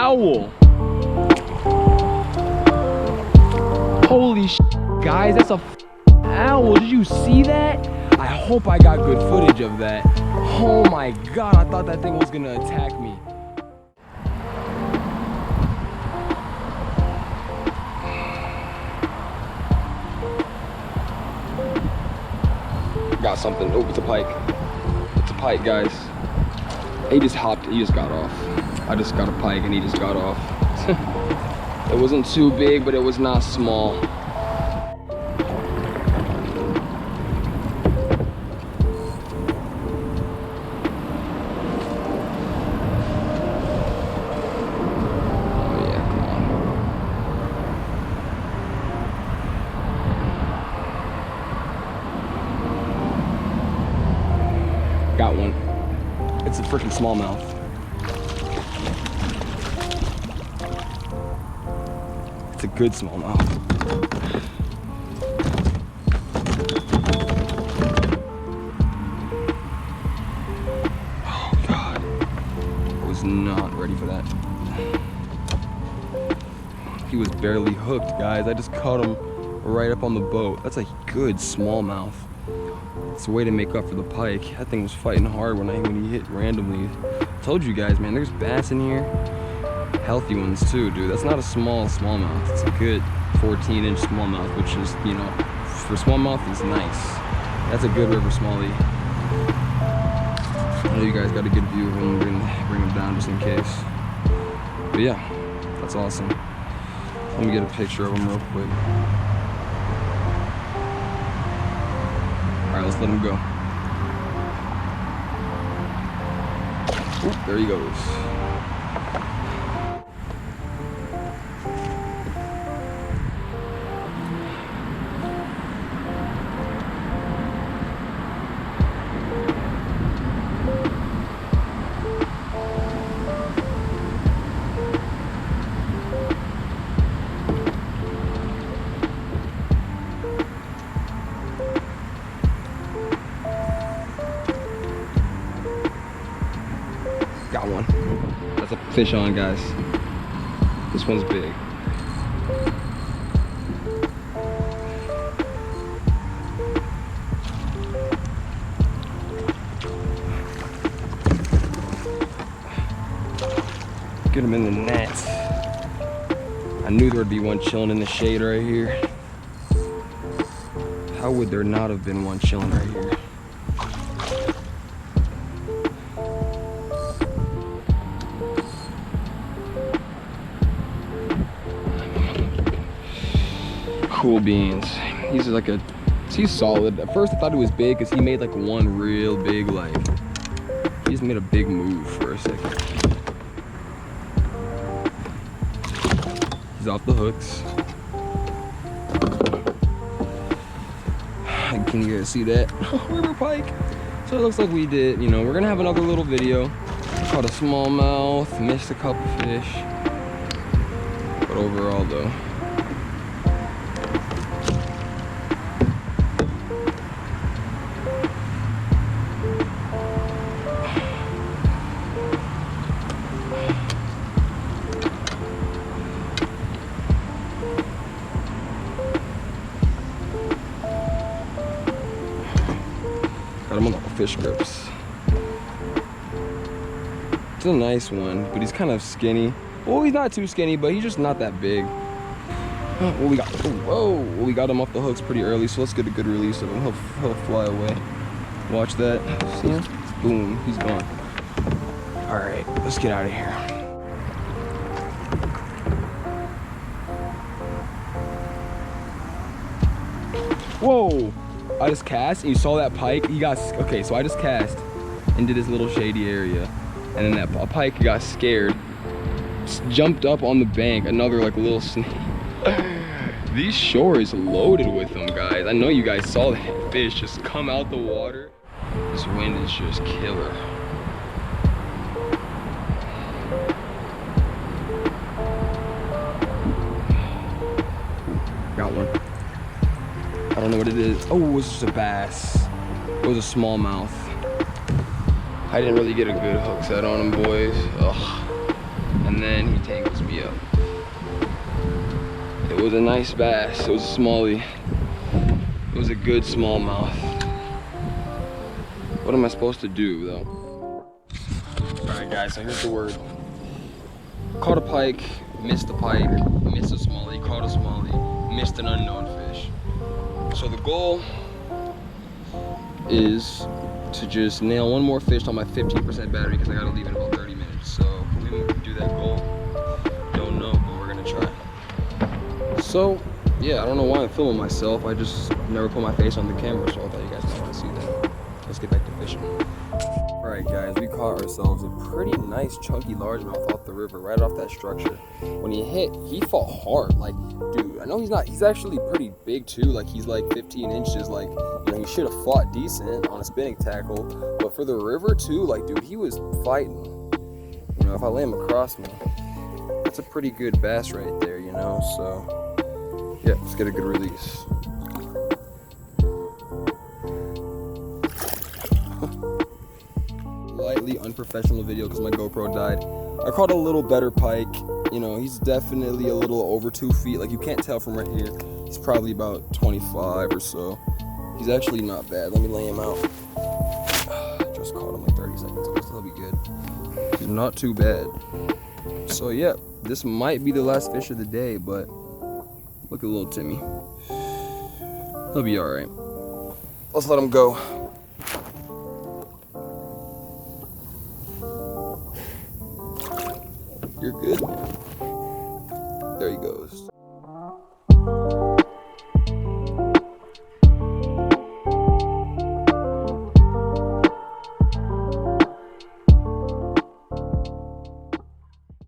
owl. Holy sh, guys, that's a owl. Did you see that? I hope I got good footage of that. Oh my God, I thought that thing was gonna attack me. Got something. Oh, it's a pike. It's a pike, guys. He just got off. I just got a pike and he just got off. It wasn't too big, but it was not small. Got one. It's a freaking smallmouth. It's a good smallmouth. Oh God. I was not ready for that. He was barely hooked, guys. I just caught him right up on the boat. That's a good smallmouth. It's a way to make up for the pike. That thing was fighting hard when he hit randomly. I told you guys, man, there's bass in here. Healthy ones too, dude. That's not a smallmouth. It's a good 14-inch smallmouth, which is, you know, for smallmouth is nice. That's a good river smallie. I know you guys got a good view of him. We're gonna bring him down just in case. But yeah, that's awesome. Let me get a picture of him real quick. All right, let's let him go. Oop, there he goes. Got one. That's a fish on, guys. This one's big. Get him in the net. I knew there would be one chilling in the shade right here. How would there not have been one chilling right here? Cool beans. He's solid. At first I thought he was big because he made like one real big, like, he just made a big move for a second. He's off the hooks. Can you guys see that? River pike. So it looks like we did, you know, we're gonna have another little video. Caught a smallmouth, missed a couple fish. But overall though, got him on the fish grips. It's a nice one, but he's kind of skinny. Well, he's not too skinny, but he's just not that big. Well, we got, whoa, well, we got him off the hooks pretty early, so let's get a good release of him. He'll fly away. Watch that. See him? Boom, he's gone. All right, let's get out of here. Whoa! I just cast and you saw that pike. He got, okay, so I just cast into this little shady area, and then that pike got scared, jumped up on the bank, another like little snake. These shores loaded with them, guys. I know you guys saw that fish just come out the water. This wind is just killer. Got one. I don't know what it is. Oh, it was just a bass. It was a smallmouth. I didn't really get a good hook set on him, boys. Ugh. And and then he tangles me up. It was a nice bass. It was a smallie. It was a good smallmouth. What am I supposed to do though? Alright guys, so here's the word. Caught a pike, missed a pike, missed a smallie, caught a smallie, missed an unknown fish. So the goal is to just nail one more fish on my 15% battery because I gotta leave in about 30 minutes. So if we can do that goal, don't know, but we're gonna try. So yeah, I don't know why I'm filming myself. I just never put my face on the camera, so I thought you guys might want to see that. Let's get back to fishing. Alright guys, we caught ourselves a pretty nice chunky largemouth off the river, right off that structure. When he hit, he fought hard. Like, dude, I know he's actually pretty big too. Like, he's like 15 inches. Like, you know, he should have fought decent on a spinning tackle. But for the river too, like, dude, he was fighting. You know, if I lay him across me, that's a pretty good bass right there, you know, so yeah, let's get a good release. Slightly unprofessional video because my GoPro died. I caught a little better pike. You know, he's definitely a little over 2 feet. Like, you can't tell from right here. He's probably about 25 or so. He's actually not bad. Let me lay him out. Just caught him like 30 seconds ago, so he'll be good. He's not too bad. So yeah, this might be the last fish of the day, but look at little Timmy. He'll be all right. Let's let him go. You're good. There he goes.